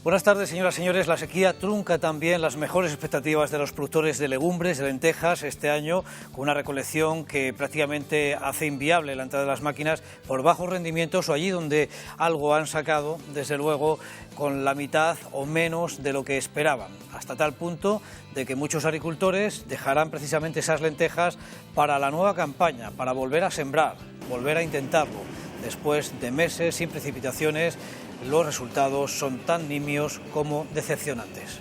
Buenas tardes, señoras y señores. La sequía trunca también las mejores expectativas de los productores de legumbres, de lentejas, este año, con una recolección que prácticamente hace inviable la entrada de las máquinas por bajos rendimientos o allí donde algo han sacado, desde luego, con la mitad o menos de lo que esperaban, hasta tal punto de que muchos agricultores dejarán precisamente esas lentejas para la nueva campaña, para volver a sembrar, volver a intentarlo. Después de meses sin precipitaciones, los resultados son tan nimios como decepcionantes.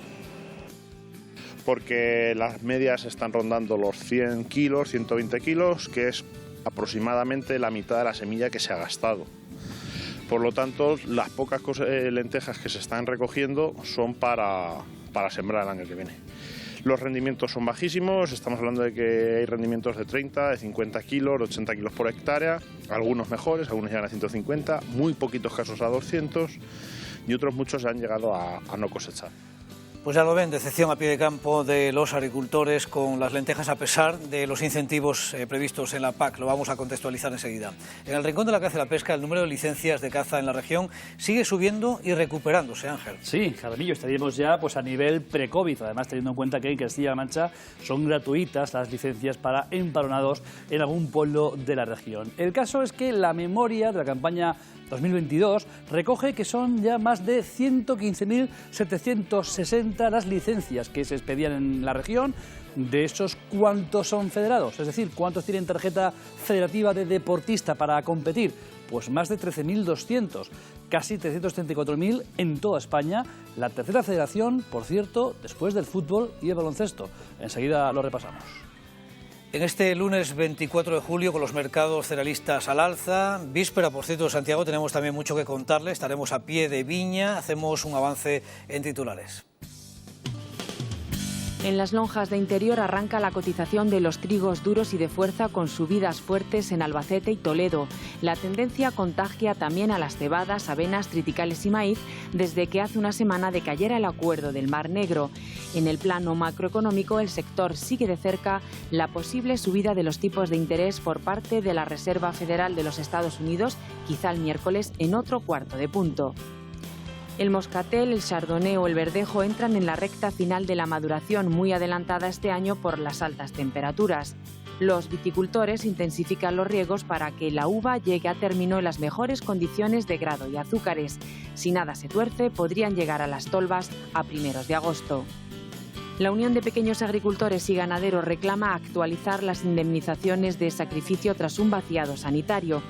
Porque las medias están rondando los 100 kilos, 120 kilos, que es aproximadamente la mitad de la semilla que se ha gastado. Por lo tanto, las pocas lentejas que se están recogiendo son para sembrar el año que viene. Los rendimientos son bajísimos, estamos hablando de que hay rendimientos de 30, de 50 kilos, de 80 kilos por hectárea, algunos mejores, algunos llegan a 150, muy poquitos casos a 200 y otros muchos han llegado a no cosechar. Pues ya lo ven, decepción a pie de campo de los agricultores con las lentejas a pesar de los incentivos previstos en la PAC. Lo vamos a contextualizar enseguida. En el rincón de la caza y la pesca, el número de licencias de caza en la región sigue subiendo y recuperándose, Ángel. Sí, Jaramillo, estaríamos ya a nivel pre-COVID, además teniendo en cuenta que en Castilla-La Mancha son gratuitas las licencias para empadronados en algún pueblo de la región. El caso es que la memoria de la campaña 2022 recoge que son ya más de 115.760 las licencias que se expedían en la región. De esos, ¿cuántos son federados? Es decir, ¿cuántos tienen tarjeta federativa de deportista para competir? Pues más de 13.200, casi 334.000 en toda España. La tercera federación, por cierto, después del fútbol y el baloncesto. Enseguida lo repasamos. En este lunes 24 de julio, con los mercados cerealistas al alza, víspera, por cierto, de Santiago, tenemos también mucho que contarles. Estaremos a pie de viña, hacemos un avance en titulares. En las lonjas de interior arranca la cotización de los trigos duros y de fuerza con subidas fuertes en Albacete y Toledo. La tendencia contagia también a las cebadas, avenas, triticales y maíz desde que hace una semana decayera el acuerdo del Mar Negro. En el plano macroeconómico, el sector sigue de cerca la posible subida de los tipos de interés por parte de la Reserva Federal de los Estados Unidos, quizá el miércoles en otro cuarto de punto. El moscatel, el chardonnay o el verdejo entran en la recta final de la maduración, muy adelantada este año por las altas temperaturas. Los viticultores intensifican los riegos para que la uva llegue a término en las mejores condiciones de grado y azúcares. Si nada se tuerce, podrían llegar a las tolvas a primeros de agosto. La Unión de Pequeños Agricultores y Ganaderos reclama actualizar las indemnizaciones de sacrificio tras un vaciado sanitario.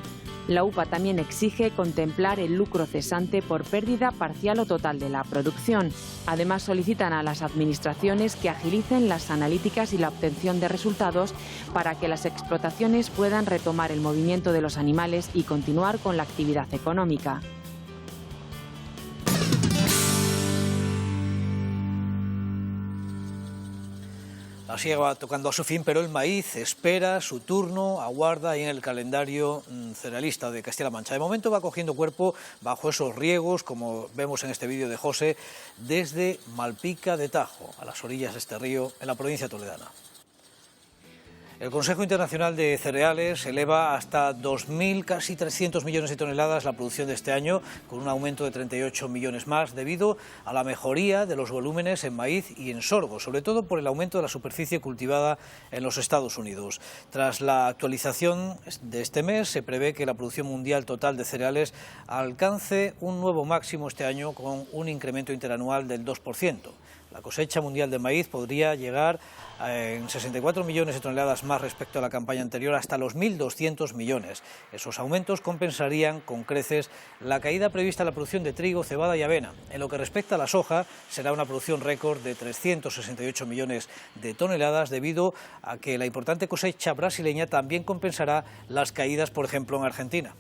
La UPA también exige contemplar el lucro cesante por pérdida parcial o total de la producción. Además, solicitan a las administraciones que agilicen las analíticas y la obtención de resultados para que las explotaciones puedan retomar el movimiento de los animales y continuar con la actividad económica. La siega va tocando a su fin, pero el maíz espera su turno, aguarda ahí en el calendario cerealista de Castilla-La Mancha. De momento va cogiendo cuerpo bajo esos riegos, como vemos en este vídeo de José, desde Malpica de Tajo, a las orillas de este río, en la provincia toledana. El Consejo Internacional de Cereales eleva hasta 2.000, casi 300 millones de toneladas la producción de este año, con un aumento de 38 millones más, debido a la mejoría de los volúmenes en maíz y en sorgo, sobre todo por el aumento de la superficie cultivada en los Estados Unidos. Tras la actualización de este mes, se prevé que la producción mundial total de cereales alcance un nuevo máximo este año, con un incremento interanual del 2%. La cosecha mundial de maíz podría llegar en 64 millones de toneladas más respecto a la campaña anterior, hasta los 1.200 millones. Esos aumentos compensarían con creces la caída prevista en la producción de trigo, cebada y avena. En lo que respecta a la soja, será una producción récord de 368 millones de toneladas, debido a que la importante cosecha brasileña también compensará las caídas, por ejemplo, en Argentina.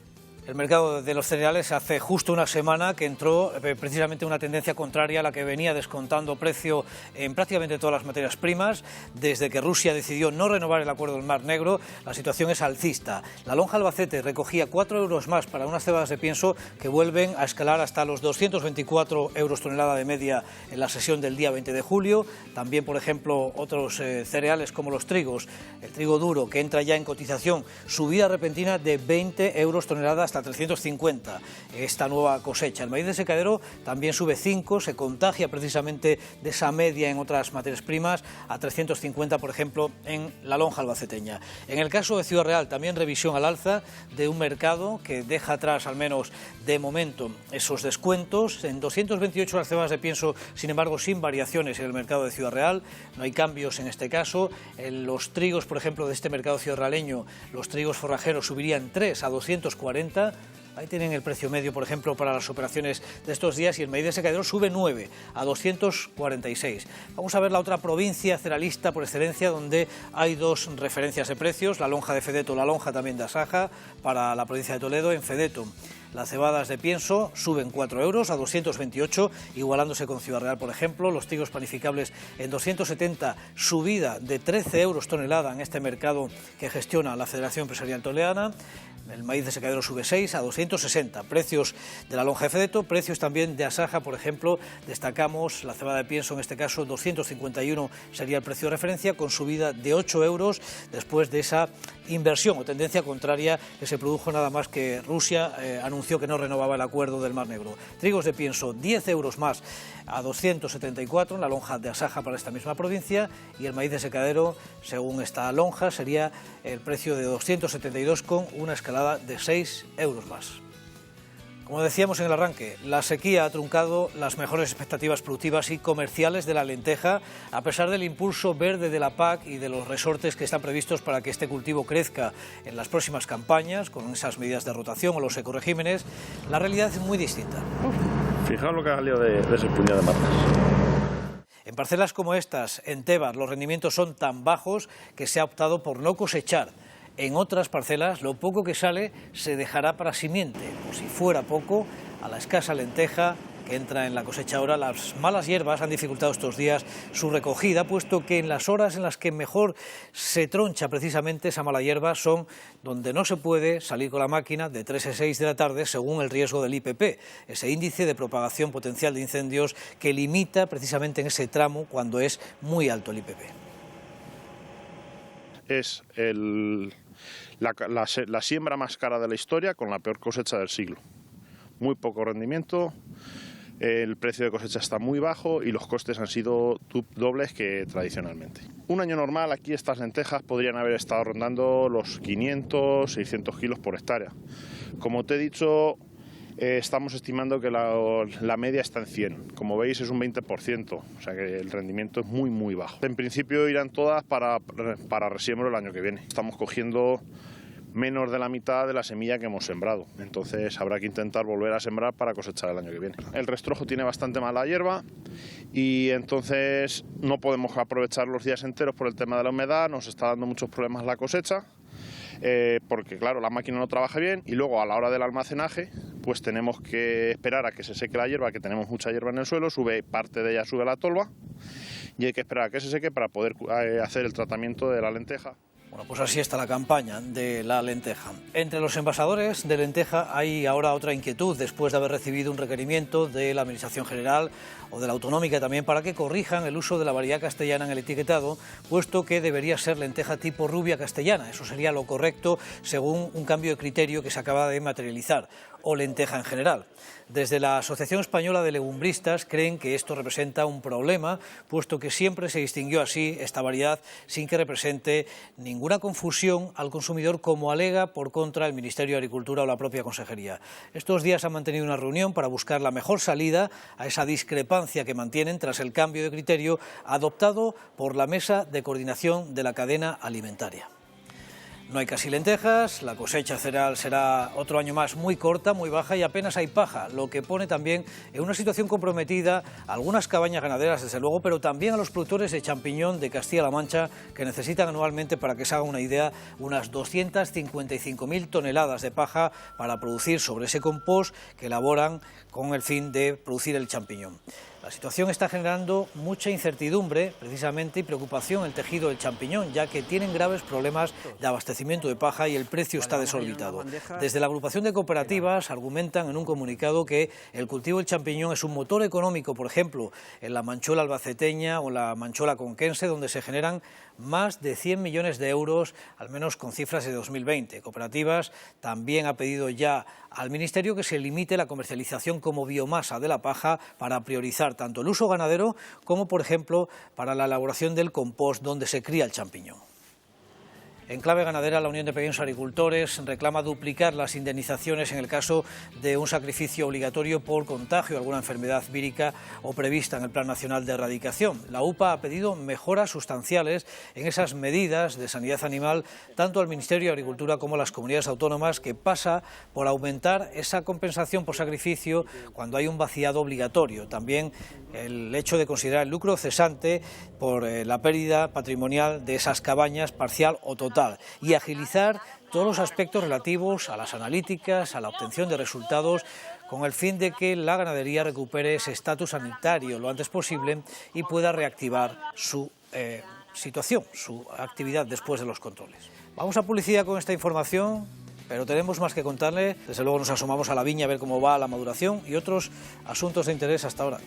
El mercado de los cereales hace justo una semana que entró precisamente una tendencia contraria a la que venía descontando precio en prácticamente todas las materias primas. Desde que Rusia decidió no renovar el acuerdo del Mar Negro, la situación es alcista. La lonja Albacete recogía 4 euros más para unas cebadas de pienso que vuelven a escalar hasta los 224 euros tonelada de media en la sesión del día 20 de julio. También, por ejemplo, otros cereales como los trigos, el trigo duro que entra ya en cotización, subida repentina de 20 euros tonelada hasta hasta 350 esta nueva cosecha. El maíz de secadero también sube 5, se contagia precisamente de esa media en otras materias primas, a 350, por ejemplo, en la lonja albaceteña. En el caso de Ciudad Real, también revisión al alza de un mercado que deja atrás, al menos de momento, esos descuentos. En 228 las cebadas de pienso, sin embargo, sin variaciones en el mercado de Ciudad Real, no hay cambios en este caso. En los trigos, por ejemplo, de este mercado ciudadrealeño, los trigos forrajeros subirían 3 a 240. Ahí tienen el precio medio, por ejemplo, para las operaciones de estos días, y el maíz de secadero sube 9 a 246. Vamos a ver la otra provincia cerealista por excelencia, donde hay dos referencias de precios, la lonja de Fedeto, la lonja también de Asaja, para la provincia de Toledo. En Fedeto, las cebadas de pienso suben 4 euros a 228, igualándose con Ciudad Real, por ejemplo. Los trigos panificables en 270, subida de 13 euros tonelada en este mercado que gestiona la Federación Empresarial Toledana. El maíz de secadero sube 6 a 260. Precios de la lonja de Fedeto, precios también de Asaja, por ejemplo. Destacamos la cebada de pienso, en este caso 251 sería el precio de referencia, con subida de 8 euros después de esa inversión o tendencia contraria que se produjo nada más que Rusia anunció que no renovaba el acuerdo del Mar Negro. Trigos de pienso 10 euros más a 274 en la lonja de Asaja para esta misma provincia, y el maíz de secadero, según esta lonja, sería el precio de 272 con una escalada de 6 euros más. Como decíamos en el arranque, la sequía ha truncado las mejores expectativas productivas y comerciales de la lenteja, a pesar del impulso verde de la PAC y de los resortes que están previstos para que este cultivo crezca en las próximas campañas, con esas medidas de rotación o los ecoregímenes. La realidad es muy distinta. Fijaos lo que ha salido de ese puñado de matas. En parcelas como estas, en Tebar, los rendimientos son tan bajos que se ha optado por no cosechar. En otras parcelas, lo poco que sale se dejará para simiente. Por si fuera poco, a la escasa lenteja que entra en la cosecha ahora, las malas hierbas han dificultado estos días su recogida, puesto que en las horas en las que mejor se troncha precisamente esa mala hierba son donde no se puede salir con la máquina de 3 a 6 de la tarde, según el riesgo del IPP, ese índice de propagación potencial de incendios que limita precisamente en ese tramo cuando es muy alto el IPP. Es la siembra más cara de la historia con la peor cosecha del siglo. Muy poco rendimiento, el precio de cosecha está muy bajo y los costes han sido dobles que tradicionalmente. Un año normal aquí estas lentejas podrían haber estado rondando los 500, 600 kilos por hectárea. Como te he dicho, estamos estimando que la media está en 100. Como veis es un 20%, o sea que el rendimiento es muy bajo. En principio irán todas para resiembro el año que viene. Estamos cogiendo menos de la mitad de la semilla que hemos sembrado, entonces habrá que intentar volver a sembrar para cosechar el año que viene. El restrojo tiene bastante mala hierba y entonces no podemos aprovechar los días enteros por el tema de la humedad, nos está dando muchos problemas la cosecha. Porque claro, la máquina no trabaja bien, y luego a la hora del almacenaje pues tenemos que esperar a que se seque la hierba, que tenemos mucha hierba en el suelo, parte de ella sube a la tolva y hay que esperar a que se seque para poder hacer el tratamiento de la lenteja. Bueno, pues así está la campaña de la lenteja. Entre los envasadores de lenteja hay ahora otra inquietud, después de haber recibido un requerimiento de la Administración General o de la Autonómica también para que corrijan el uso de la variedad castellana en el etiquetado, puesto que debería ser lenteja tipo rubia castellana. Eso sería lo correcto según un cambio de criterio que se acaba de materializar, o lenteja en general. Desde la Asociación Española de Legumbristas creen que esto representa un problema, puesto que siempre se distinguió así esta variedad sin que represente ninguna confusión al consumidor, como alega por contra el Ministerio de Agricultura o la propia Consejería. Estos días han mantenido una reunión para buscar la mejor salida a esa discrepancia que mantienen tras el cambio de criterio adoptado por la Mesa de Coordinación de la Cadena Alimentaria. No hay casi lentejas, la cosecha cereal será otro año más muy corta, muy baja, y apenas hay paja, lo que pone también en una situación comprometida a algunas cabañas ganaderas, desde luego, pero también a los productores de champiñón de Castilla-La Mancha, que necesitan anualmente, para que se haga una idea, unas 255.000 toneladas de paja para producir sobre ese compost que elaboran con el fin de producir el champiñón. La situación está generando mucha incertidumbre, precisamente, y preocupación en el tejido del champiñón, ya que tienen graves problemas de abastecimiento de paja y el precio está desorbitado. Desde la agrupación de cooperativas argumentan en un comunicado que el cultivo del champiñón es un motor económico, por ejemplo, en la manchola albaceteña o la manchola conquense, donde se generan más de 100 millones de euros, al menos con cifras de 2020. Cooperativas también ha pedido ya al Ministerio que se limite la comercialización como biomasa de la paja para priorizar tanto el uso ganadero como, por ejemplo, para la elaboración del compost donde se cría el champiñón. En clave ganadera, la Unión de Pequeños Agricultores reclama duplicar las indemnizaciones en el caso de un sacrificio obligatorio por contagio de alguna enfermedad vírica o prevista en el Plan Nacional de Erradicación. La UPA ha pedido mejoras sustanciales en esas medidas de sanidad animal, tanto al Ministerio de Agricultura como a las comunidades autónomas, que pasa por aumentar esa compensación por sacrificio cuando hay un vaciado obligatorio. También el hecho de considerar el lucro cesante por la pérdida patrimonial de esas cabañas parcial o total, y agilizar todos los aspectos relativos a las analíticas, a la obtención de resultados, con el fin de que la ganadería recupere ese estatus sanitario lo antes posible y pueda reactivar su situación, su actividad después de los controles. Vamos a publicidad con esta información, pero tenemos más que contarle. Desde luego nos asomamos a la viña a ver cómo va la maduración y otros asuntos de interés hasta ahora.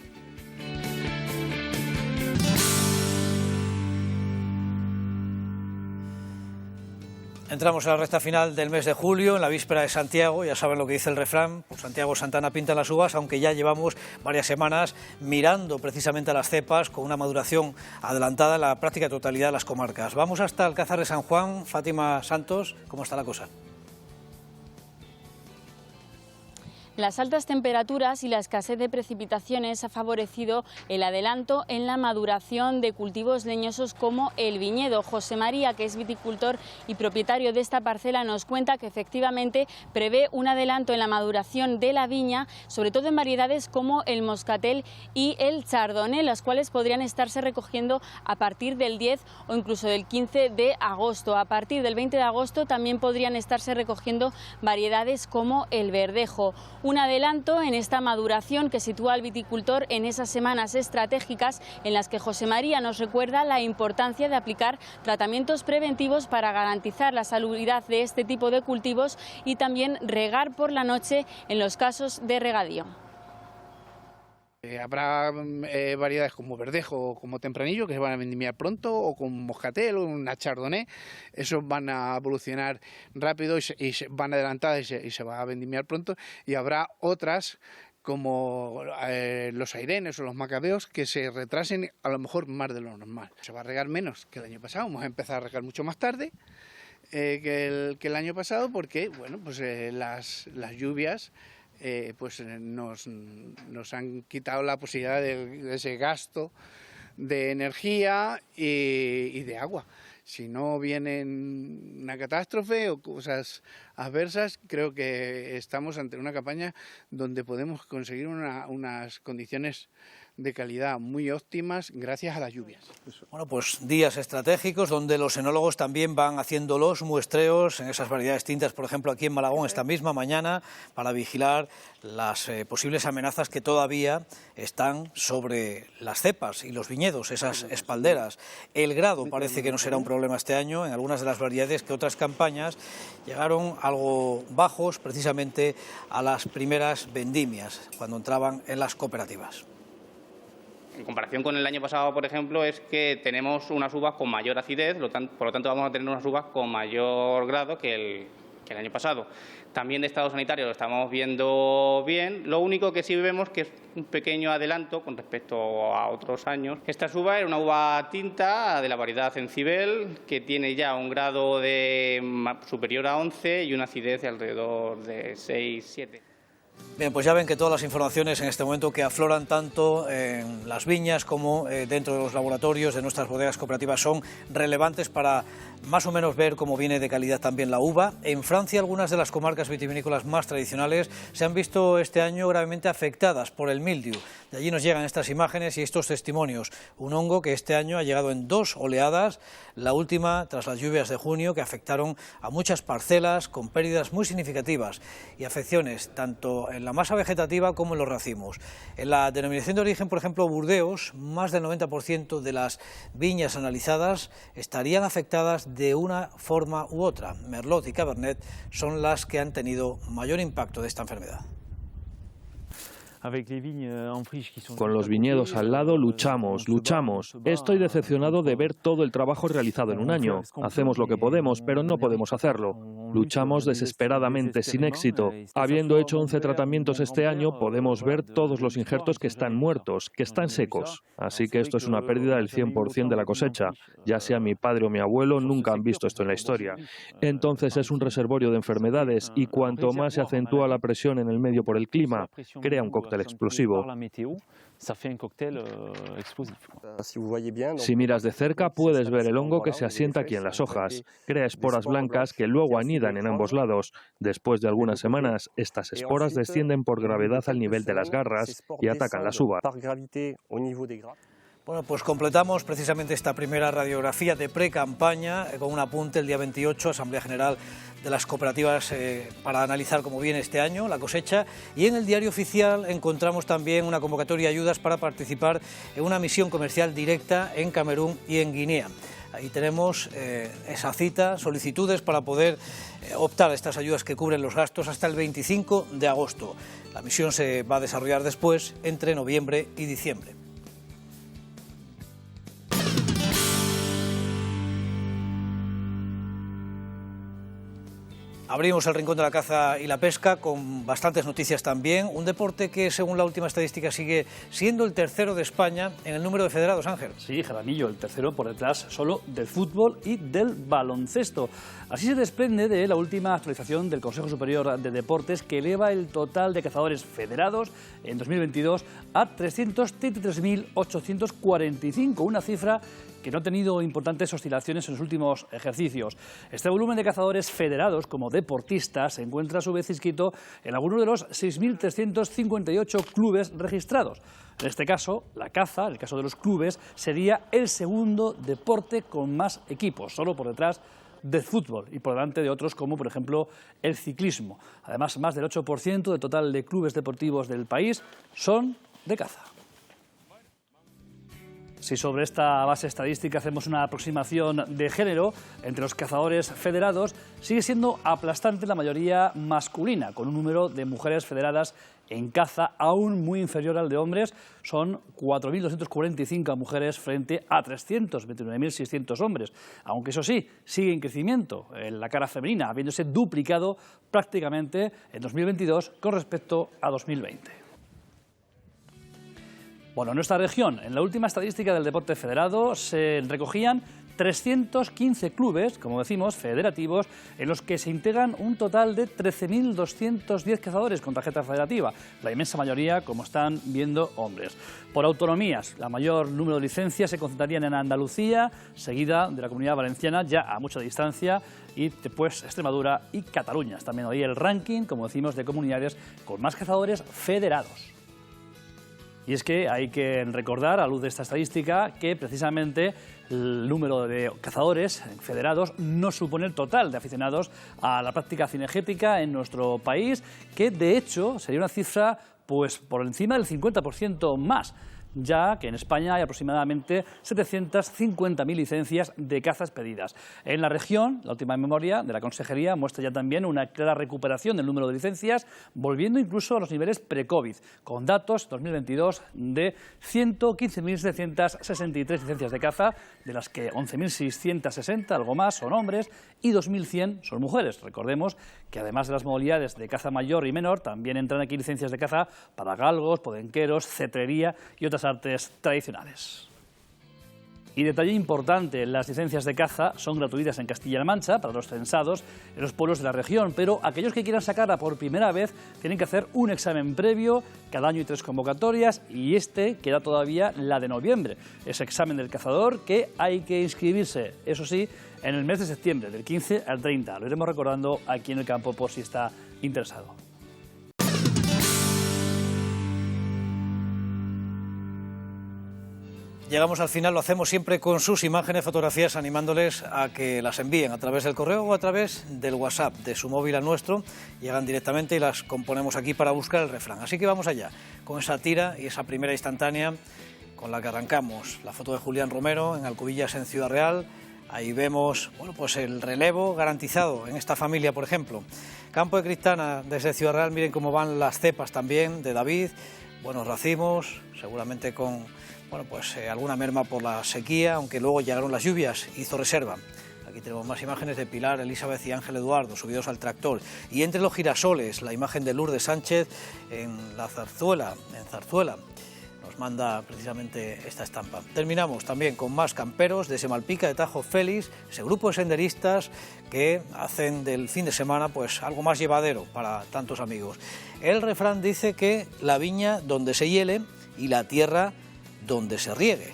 Entramos en la recta final del mes de julio, en la víspera de Santiago. Ya saben lo que dice el refrán: por Santiago Santana pintan las uvas, aunque ya llevamos varias semanas mirando precisamente a las cepas con una maduración adelantada en la práctica totalidad de las comarcas. Vamos hasta Alcázar de San Juan. Fátima Santos, ¿cómo está la cosa? Las altas temperaturas y la escasez de precipitaciones ha favorecido el adelanto en la maduración de cultivos leñosos como el viñedo. José María, que es viticultor y propietario de esta parcela, nos cuenta que efectivamente prevé un adelanto en la maduración de la viña, sobre todo en variedades como el moscatel y el chardonnay, las cuales podrían estarse recogiendo a partir del 10 o incluso del 15 de agosto. A partir del 20 de agosto también podrían estarse recogiendo variedades como el verdejo. Un adelanto en esta maduración que sitúa al viticultor en esas semanas estratégicas en las que José María nos recuerda la importancia de aplicar tratamientos preventivos para garantizar la salubridad de este tipo de cultivos y también regar por la noche en los casos de regadío. Habrá variedades como verdejo o como tempranillo que se van a vendimiar pronto, o con moscatel o una chardonnay. Esos van a evolucionar rápido y van adelantadas y se va a vendimiar pronto. Y habrá otras como los airenes o los macabeos que se retrasen a lo mejor más de lo normal. Se va a regar menos que el año pasado. Vamos a empezar a regar mucho más tarde que el año pasado, porque bueno, pues las lluvias pues nos han quitado la posibilidad de ese gasto de energía y de agua. Si no viene una catástrofe o cosas adversas, creo que estamos ante una campaña donde podemos conseguir unas condiciones de calidad muy óptimas gracias a las lluvias. Bueno, pues días estratégicos donde los enólogos también van haciendo los muestreos en esas variedades tintas, por ejemplo aquí en Malagón esta misma mañana, para vigilar las posibles amenazas que todavía están sobre las cepas y los viñedos, esas espalderas. El grado parece que no será un problema este año en algunas de las variedades que otras campañas llegaron algo bajos precisamente a las primeras vendimias, cuando entraban en las cooperativas. En comparación con el año pasado, por ejemplo, es que tenemos unas uvas con mayor acidez, por lo tanto vamos a tener unas uvas con mayor grado que el año pasado. También de estado sanitario lo estamos viendo bien, lo único que sí vemos que es un pequeño adelanto con respecto a otros años. Esta uva era una uva tinta de la variedad Encibel, que tiene ya un grado superior a 11 y una acidez de alrededor de 6-7. Bien, pues ya ven que todas las informaciones en este momento que afloran tanto en las viñas como dentro de los laboratorios de nuestras bodegas cooperativas son relevantes para más o menos ver cómo viene de calidad también la uva. En Francia, algunas de las comarcas vitivinícolas más tradicionales se han visto este año gravemente afectadas por el mildiu. De allí nos llegan estas imágenes y estos testimonios. Un hongo que este año ha llegado en 2 oleadas, la última tras las lluvias de junio, que afectaron a muchas parcelas con pérdidas muy significativas y afecciones tanto en la masa vegetativa como en los racimos. En la denominación de origen, por ejemplo, Burdeos, más del 90% de las viñas analizadas estarían afectadas de una forma u otra. Merlot y Cabernet son las que han tenido mayor impacto de esta enfermedad. Con los viñedos al lado luchamos. Estoy decepcionado de ver todo el trabajo realizado en un año. Hacemos lo que podemos, pero no podemos hacerlo. Luchamos desesperadamente, sin éxito. Habiendo hecho 11 tratamientos este año, podemos ver todos los injertos que están muertos, que están secos. Así que esto es una pérdida del 100% de la cosecha. Ya sea mi padre o mi abuelo, nunca han visto esto en la historia. Entonces es un reservorio de enfermedades y cuanto más se acentúa la presión en el medio por el clima, crea un cóctel explosivo. Si miras de cerca, puedes ver el hongo que se asienta aquí en las hojas. Crea esporas blancas que luego anidan en ambos lados. Después de algunas semanas, estas esporas descienden por gravedad al nivel de las garras y atacan las uvas. Bueno, pues completamos precisamente esta primera radiografía de pre-campaña con un apunte el día 28, Asamblea General de las Cooperativas, para analizar cómo viene este año la cosecha. Y en el Diario Oficial encontramos también una convocatoria de ayudas para participar en una misión comercial directa en Camerún y en Guinea. Ahí tenemos esa cita, solicitudes para poder optar a estas ayudas que cubren los gastos hasta el 25 de agosto. La misión se va a desarrollar después, entre noviembre y diciembre. Abrimos el rincón de la caza y la pesca con bastantes noticias también. Un deporte que, según la última estadística, sigue siendo el tercero de España en el número de federados, Ángel. Sí, Jaramillo, el tercero por detrás solo del fútbol y del baloncesto. Así se desprende de la última actualización del Consejo Superior de Deportes, que eleva el total de cazadores federados en 2022 a 333.845, una cifra que no ha tenido importantes oscilaciones en los últimos ejercicios. Este volumen de cazadores federados como deportistas se encuentra a su vez inscrito en algunos de los 6.358 clubes registrados. En este caso, la caza, en el caso de los clubes, sería el segundo deporte con más equipos, solo por detrás del fútbol y por delante de otros como, por ejemplo, el ciclismo. Además, más del 8% del total de clubes deportivos del país son de caza. Si sobre esta base estadística hacemos una aproximación de género entre los cazadores federados, sigue siendo aplastante la mayoría masculina, con un número de mujeres federadas en caza aún muy inferior al de hombres. Son 4.245 mujeres frente a 329.600 hombres, aunque eso sí, sigue en crecimiento en la cara femenina, habiéndose duplicado prácticamente en 2022 con respecto a 2020. Bueno, en nuestra región, en la última estadística del deporte federado, se recogían 315 clubes, como decimos, federativos, en los que se integran un total de 13.210 cazadores con tarjeta federativa, la inmensa mayoría, como están viendo, hombres. Por autonomías, la mayor número de licencias se concentrarían en Andalucía, seguida de la Comunidad Valenciana, ya a mucha distancia, y después Extremadura y Cataluña. También hoy el ranking, como decimos, de comunidades con más cazadores federados. Y es que hay que recordar, a luz de esta estadística, que precisamente el número de cazadores federados no supone el total de aficionados a la práctica cinegética en nuestro país, que de hecho sería una cifra pues por encima del 50% más, ya que en España hay aproximadamente 750.000 licencias de caza expedidas. En la región, la última memoria de la Consejería muestra ya también una clara recuperación del número de licencias, volviendo incluso a los niveles pre-COVID, con datos 2022 de 115.763 licencias de caza, de las que 11.660, algo más, son hombres y 2.100 son mujeres. Recordemos que además de las modalidades de caza mayor y menor, también entran aquí licencias de caza para galgos, podenqueros, cetrería y otras artes tradicionales. Y detalle importante, las licencias de caza son gratuitas en Castilla-La Mancha para los censados en los pueblos de la región, pero aquellos que quieran sacarla por primera vez tienen que hacer un examen previo, cada año hay 3 convocatorias y queda todavía la de noviembre, ese examen del cazador que hay que inscribirse, eso sí, en el mes de septiembre, del 15 al 30, lo iremos recordando aquí en el campo por si está interesado. Llegamos al final, lo hacemos siempre con sus imágenes, fotografías, animándoles a que las envíen a través del correo o a través del WhatsApp, de su móvil al nuestro. Llegan directamente y las componemos aquí para buscar el refrán. Así que vamos allá, con esa tira y esa primera instantánea con la que arrancamos. La foto de Julián Romero en Alcubillas, en Ciudad Real. Ahí vemos pues el relevo garantizado en esta familia, por ejemplo. Campo de Cristana, desde Ciudad Real, miren cómo van las cepas también de David. buenos racimos, seguramente con alguna merma por la sequía, aunque luego llegaron las lluvias, hizo reserva. Aquí tenemos más imágenes de Pilar, Elizabeth y Ángel Eduardo subidos al tractor. Y entre los girasoles, la imagen de Lourdes Sánchez en Zarzuela. Nos manda precisamente esta estampa. Terminamos también con más camperos de Semalpica de Tajo Félix, ese grupo de senderistas que hacen del fin de semana pues algo más llevadero para tantos amigos. El refrán dice que la viña donde se hiele y la tierra donde se riegue.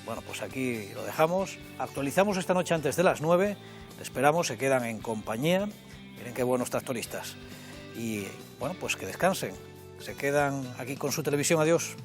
Bueno, pues aquí lo dejamos. Actualizamos esta noche antes de las 9. Les esperamos, se quedan en compañía. Miren qué buenos tractoristas. Y bueno, pues que descansen. Se quedan aquí con su televisión. Adiós.